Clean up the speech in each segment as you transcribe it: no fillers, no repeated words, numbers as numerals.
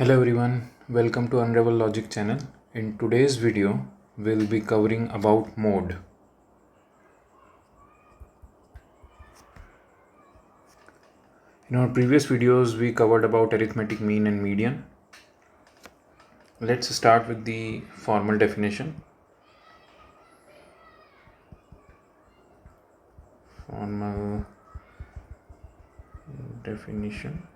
Hello everyone, welcome to Unravel Logic channel. In today's video, we'll be covering about mode. In our previous videos, we covered about arithmetic mean and median. Let's start with the formal definition. Formal definition.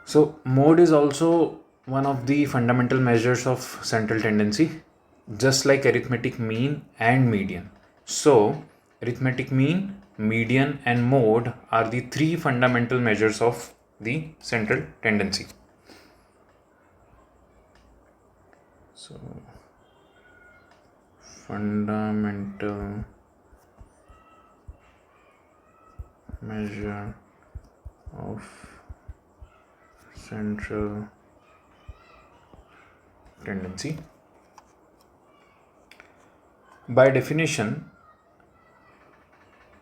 So mode is also one of the fundamental measures of central tendency, just like arithmetic mean and median. So arithmetic mean, median and mode are the three fundamental measures of the central tendency. So fundamental measure of central tendency. By definition,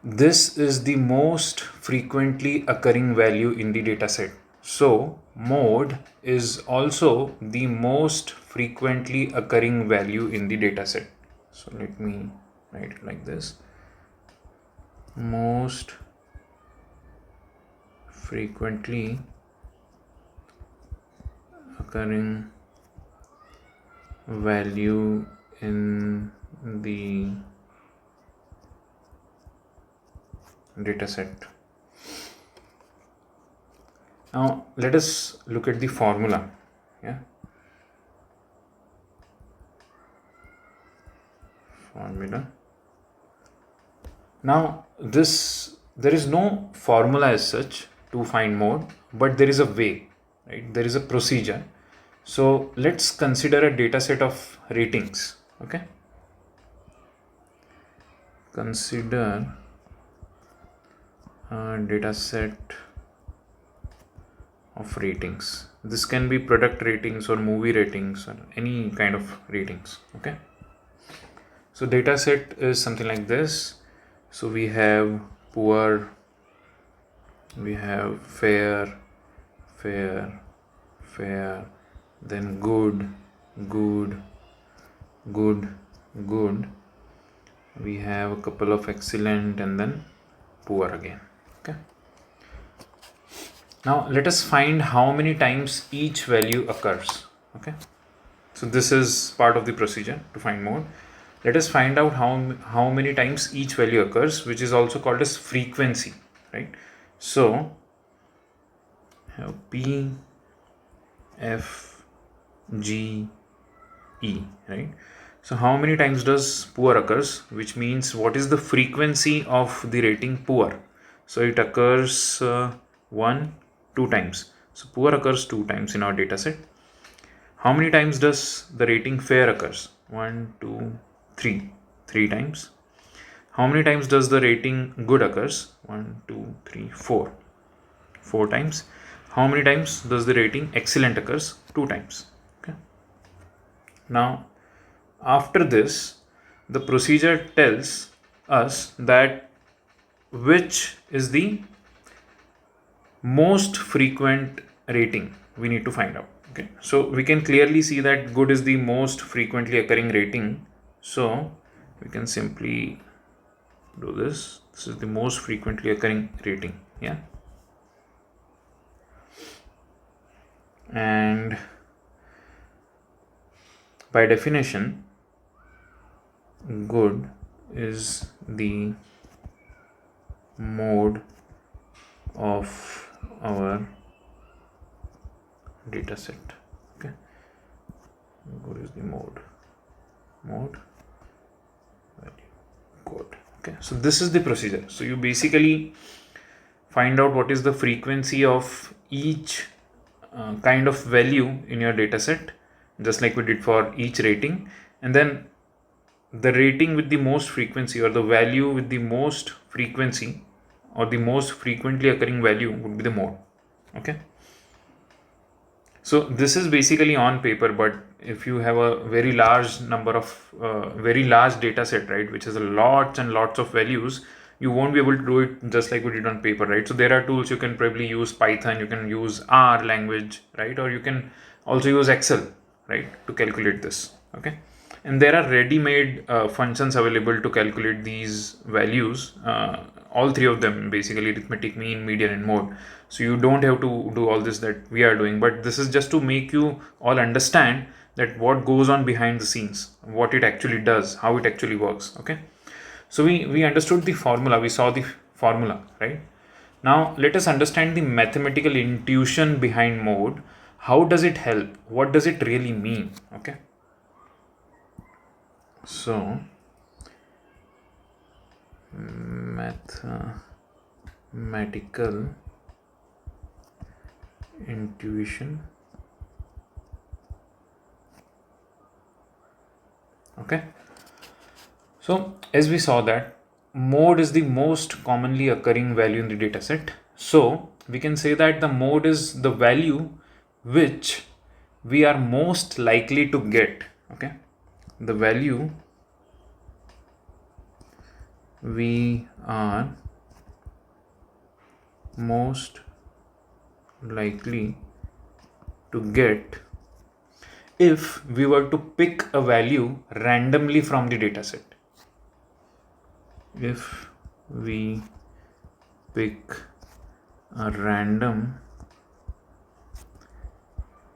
this is the most frequently occurring value in the dataset. So mode is also the most frequently occurring value in the dataset. So let me write it like this. Most frequently occurring value in the dataset. Now let us look at the formula. Formula. Now there is no formula as such to find mode, but there is a way, right? There is a procedure. So let's consider a data set of ratings. Okay. Consider a data set of ratings. This can be product ratings or movie ratings or any kind of ratings. Okay. So data set is something like this. So we have poor, we have fair, then good, we have a couple of excellent, and then poor again. Okay. Now let us find how many times each value occurs. Okay. So this is part of the procedure to find mode. Let us find out how many times each value occurs, which is also called as frequency, right? So have P, F, G, E, right? So how many times does poor occurs, which means what is the frequency of the rating poor? So it occurs 1, 2 times. So poor occurs 2 times in our data set. How many times does the rating fair occurs? 1, 2, 3 times. How many times does the rating good occurs? 1, 2, 3, 4 times. How many times does the rating excellent occurs? 2 times. Okay. Now after this, the procedure tells us that which is the most frequent rating we need to find out. Okay, so we can clearly see that good is the most frequently occurring rating. So we can simply do this. This is the most frequently occurring rating. Yeah. And by definition, good is the mode of our data set. Okay, good is the mode value, good. Okay, so this is the procedure. So you basically find out what is the frequency of each kind of value in your data set, just like we did for each rating, and then the rating with the most frequency, or the value with the most frequency, or the most frequently occurring value, would be the mode. Okay. So this is basically on paper, but if you have a very large number of very large data set, right, which has lots and lots of values, you won't be able to do it just like we did on paper, right? So there are tools. You can probably use Python, you can use R language, right? Or you can also use Excel, right, to calculate this. Okay, and there are ready-made functions available to calculate these values, all three of them, basically arithmetic, mean, median, and mode. So you don't have to do all this that we are doing, but this is just to make you all understand that what goes on behind the scenes, what it actually does, how it actually works. Okay, so we understood the formula, we saw the formula, right? Now let us understand the mathematical intuition behind mode. How does it help? What does it really mean? Okay, so mathematical intuition. Okay, so as we saw that mode is the most commonly occurring value in the data set. So we can say that the mode is the value which we are most likely to get. Okay, the value we are most likely to get if we were to pick a value randomly from the dataset. If we pick a random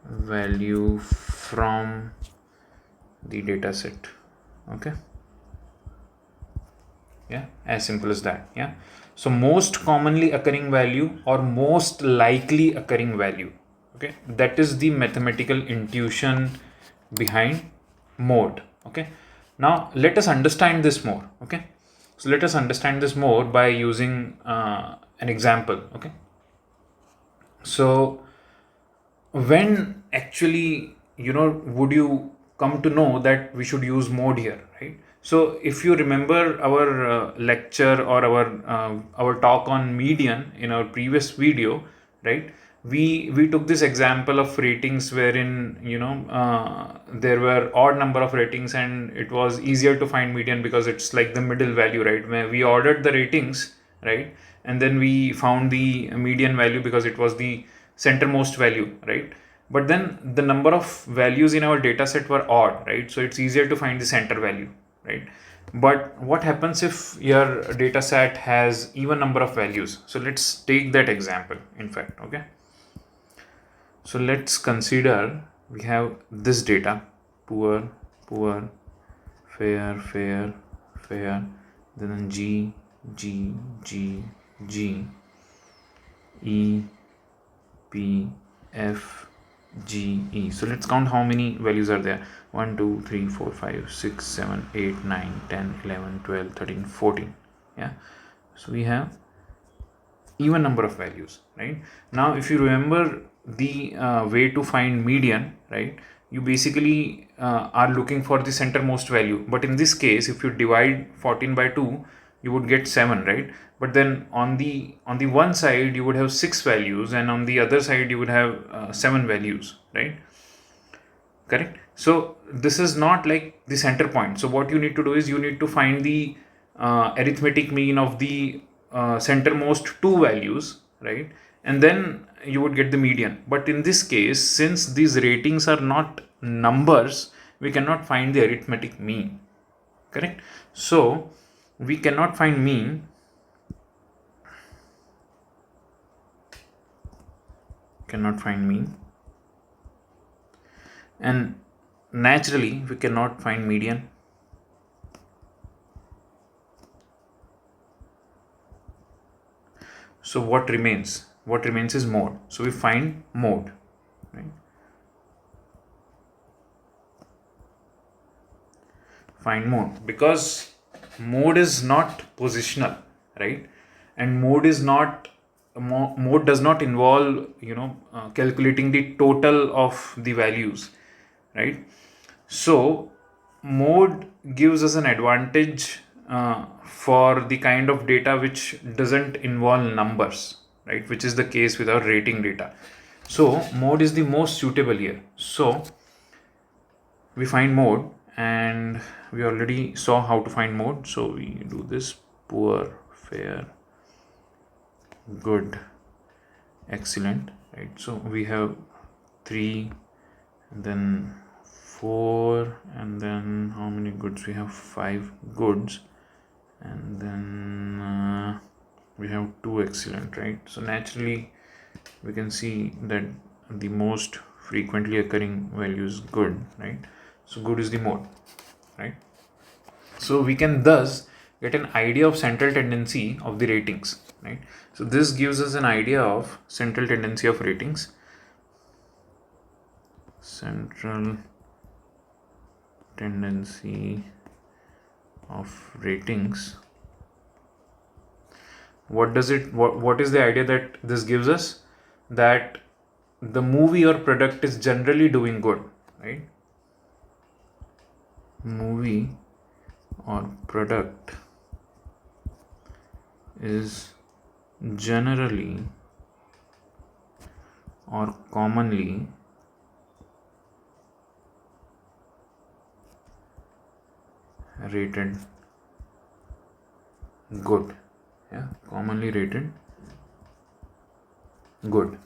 value from the dataset. Okay, yeah, as simple as that. Yeah, so most commonly occurring value or most likely occurring value. Okay, that is the mathematical intuition behind mode. Okay, now let us understand this more. Okay, so let us understand this more by using an example. Okay, so when actually, would you come to know that we should use mode here, right? So if you remember our lecture or our talk on median in our previous video, right, we took this example of ratings wherein there were odd number of ratings and it was easier to find median because it's like the middle value, right? Where we ordered the ratings, right, and then we found the median value because it was the centermost value, right? But then the number of values in our data set were odd, right? So it's easier to find the center value, right? But what happens if your data set has even number of values? So let's take that example, in fact. Okay, so let's consider we have this data: poor, poor, fair, fair, fair, then G, G, G, G, E, P, F, G, E. So let's count how many values are there. 1, 2, 3, 4, 5, 6, 7, 8, 9, 10, 11, 12, 13, 14. Yeah. So we have even number of values, right? Now, if you remember the way to find median, right? You basically are looking for the centermost value. But in this case, if you divide 14 by 2, you would get 7, right? But then on the one side you would have 6 values and on the other side you would have 7 values, right? Correct. So this is not like the center point. So what you need to do is you need to find the arithmetic mean of the centermost 2 values, right? And then you would get the median. But in this case, since these ratings are not numbers, we cannot find the arithmetic mean. Correct. So we cannot find mean. Cannot find mean. And naturally we cannot find median. So what remains? What remains is mode. So we find mode, right? Find mode, because mode is not positional, right? And mode is not mode does not involve calculating the total of the values, right? So mode gives us an advantage for the kind of data which doesn't involve numbers, right? Which is the case with our rating data. So mode is the most suitable here. So we find mode, and we already saw how to find mode. So we do this: poor, fair, good, excellent, right? So we have 3, and then 4, and then how many goods? We have 5 goods, and then we have 2 excellent, right? So naturally we can see that the most frequently occurring value is good, right? So good is the mode, right? So we can thus get an idea of central tendency of the ratings, right? So this gives us an idea of central tendency of ratings. Central tendency of ratings. What is the idea that this gives us? That the movie or product is generally doing good, right? Movie or product is generally or commonly rated good. Yeah, commonly rated good.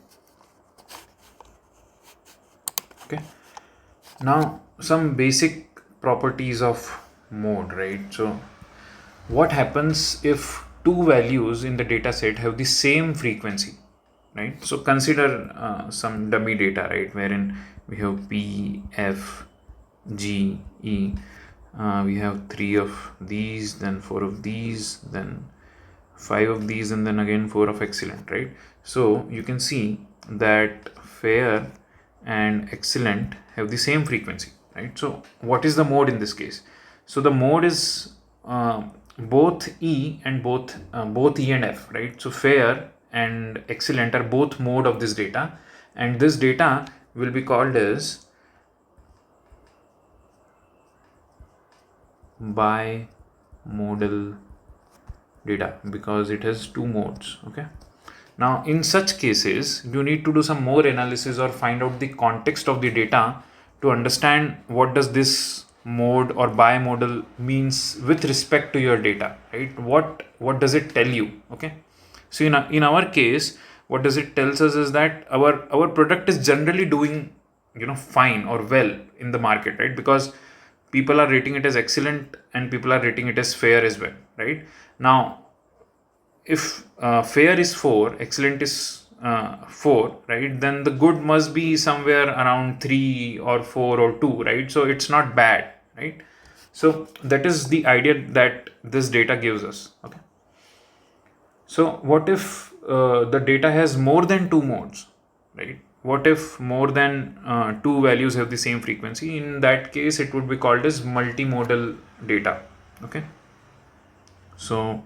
Okay. Now some basic properties of mode, right? So what happens if two values in the data set have the same frequency, right? So consider some dummy data, right, wherein we have P, F, G, E. We have 3 of these, then 4 of these, then 5 of these, and then again 4 of excellent, right? So you can see that fair and excellent have the same frequency, right? So what is the mode in this case? So the mode is both E and both E and F, right? So fair and excellent are both mode of this data, and this data will be called as bimodal data because it has 2 modes. Okay. Now in such cases you need to do some more analysis or find out the context of the data to understand what does this mode or bimodal means with respect to your data, right? What does it tell you? Okay. So in our case, what does it tells us is that our product is generally doing fine or well in the market, right? Because people are rating it as excellent and people are rating it as fair as well, right? Now if fair is 4, excellent is 4, right, then the good must be somewhere around 3 or 4 or 2, right? So it's not bad, right? So that is the idea that this data gives us. Okay. So what if the data has more than 2 modes, right? What if more than 2 values have the same frequency? In that case, it would be called as multimodal data. Okay. So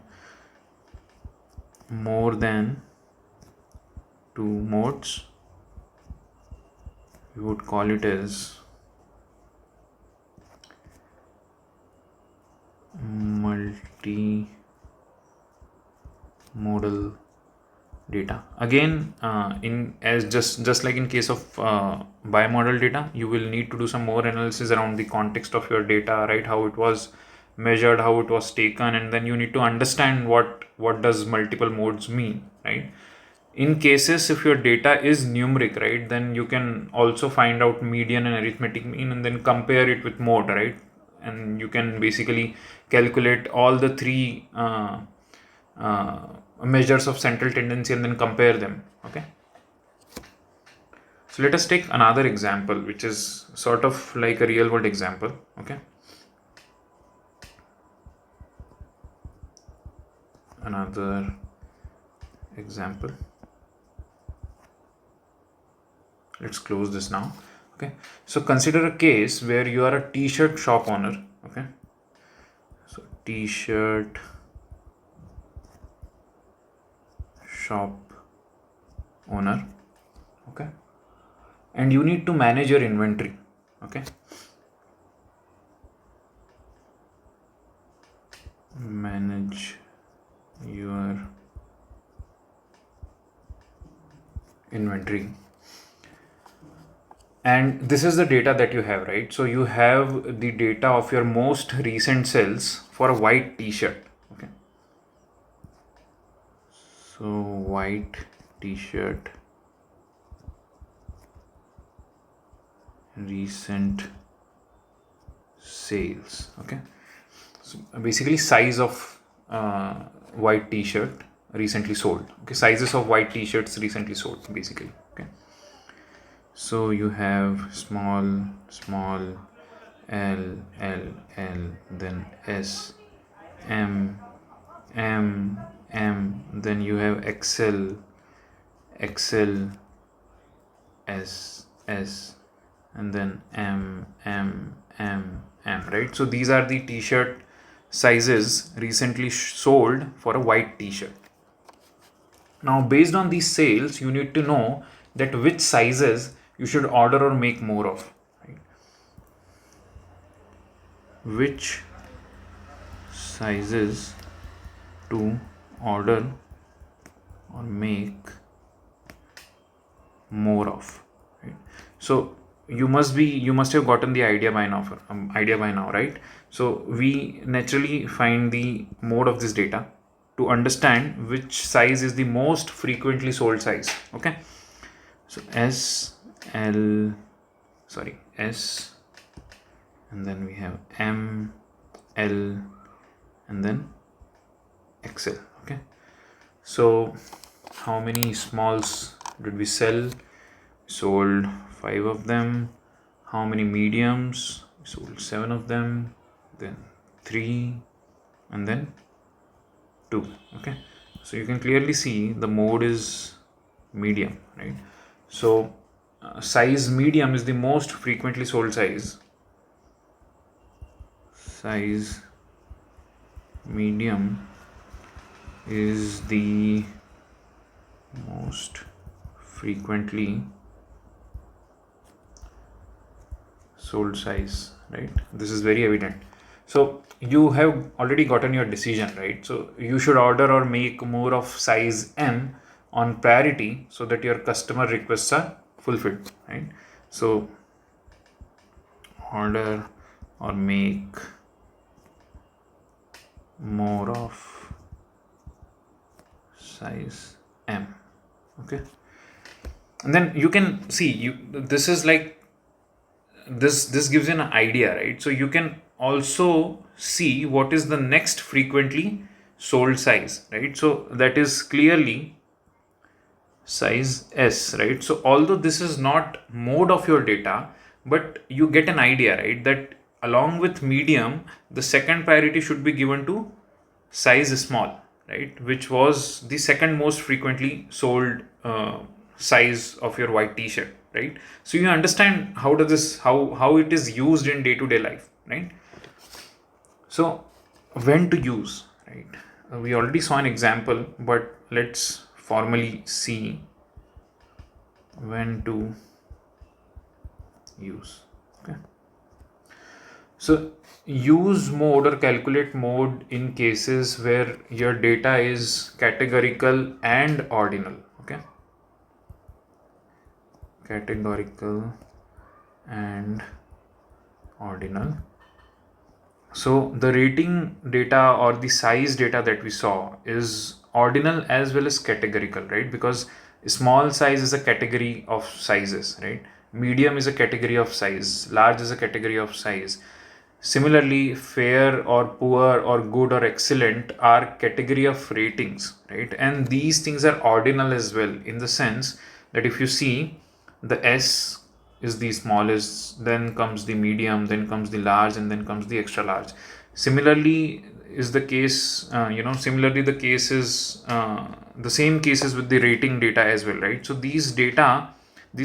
more than 2 modes, we would call it as multimodal data. Again, in as just like in case of bimodal data, you will need to do some more analysis around the context of your data, right? How it was measured, how it was taken, and then you need to understand what does multiple modes mean, right? In cases if your data is numeric, right, then you can also find out median and arithmetic mean and then compare it with mode, right? And you can basically calculate all the 3 measures of central tendency and then compare them. Okay. So let us take another example, which is sort of like a real world example. Okay. Another example. Let's close this now. Okay. So consider a case where you are a t-shirt shop owner. Okay. So t-shirt shop owner. Okay. And you need to manage your inventory. Okay. Manage your inventory. And this is the data that you have, right? So you have the data of your most recent sales for a white t-shirt. Okay. So white t-shirt, recent sales. Okay, so basically size of white t-shirt recently sold. Okay, sizes of white t-shirts recently sold basically. Okay, so you have small, L, then S, M, then you have XL, S, and then M, right? So these are the t-shirt sizes recently sold for a white t-shirt. Now, based on these sales, you need to know that which sizes you should order or make more of. Right? Which sizes to order or make more of. Right? So you must have gotten the idea by now, right? So we naturally find the mode of this data to understand which size is the most frequently sold size. Okay, so S, and then we have M, L, and then XL. Okay, so how many smalls did we sell? Sold 5 of them. How many mediums? We sold 7 of them. Then 3, and then 2. Okay, so you can clearly see the mode is medium, right? So size medium is the most frequently sold size. Size medium is the most frequently sold size, right? This is very evident. So you have already gotten your decision, right? So you should order or make more of size M on priority so that your customer requests are fulfilled, right? So order or make more of size M. Okay, and then you can see this is like this gives you an idea, right? So you can also see what is the next frequently sold size, right? So that is clearly size S, right? So although this is not mode of your data, but you get an idea, right, that along with medium, the second priority should be given to size small, right, which was the second most frequently sold size of your white t-shirt, right? So you understand how it is used in day-to-day life, right? So when to use, right? We already saw an example, but let's formally see when to use. Okay, so use mode or calculate mode in cases where your data is categorical and ordinal. Okay, categorical and ordinal. So the rating data or the size data that we saw is ordinal as well as categorical, right? Because small size is a category of sizes, right? Medium is a category of size, large is a category of size. Similarly, fair or poor or good or excellent are category of ratings, right? And these things are ordinal as well, in the sense that if you see, the S is the smallest, then comes the medium, then comes the large, and then comes the extra large. Similarly is the case, similarly the case is the same cases with the rating data as well, right? So these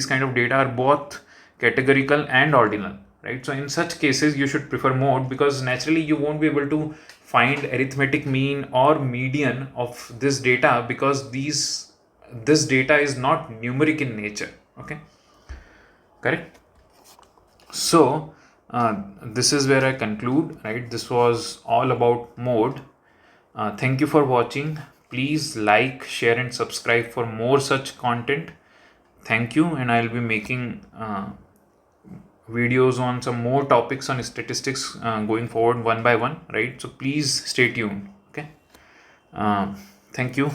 kind of data are both categorical and ordinal, right? So in such cases you should prefer mode, because naturally you won't be able to find arithmetic mean or median of this data, because this data is not numeric in nature. Okay, correct? So this is where I conclude, right? This was all about mode. Thank you for watching. Please like, share and subscribe for more such content. Thank you, and I'll be making videos on some more topics on statistics going forward one by one, right? So please stay tuned. Okay, thank you.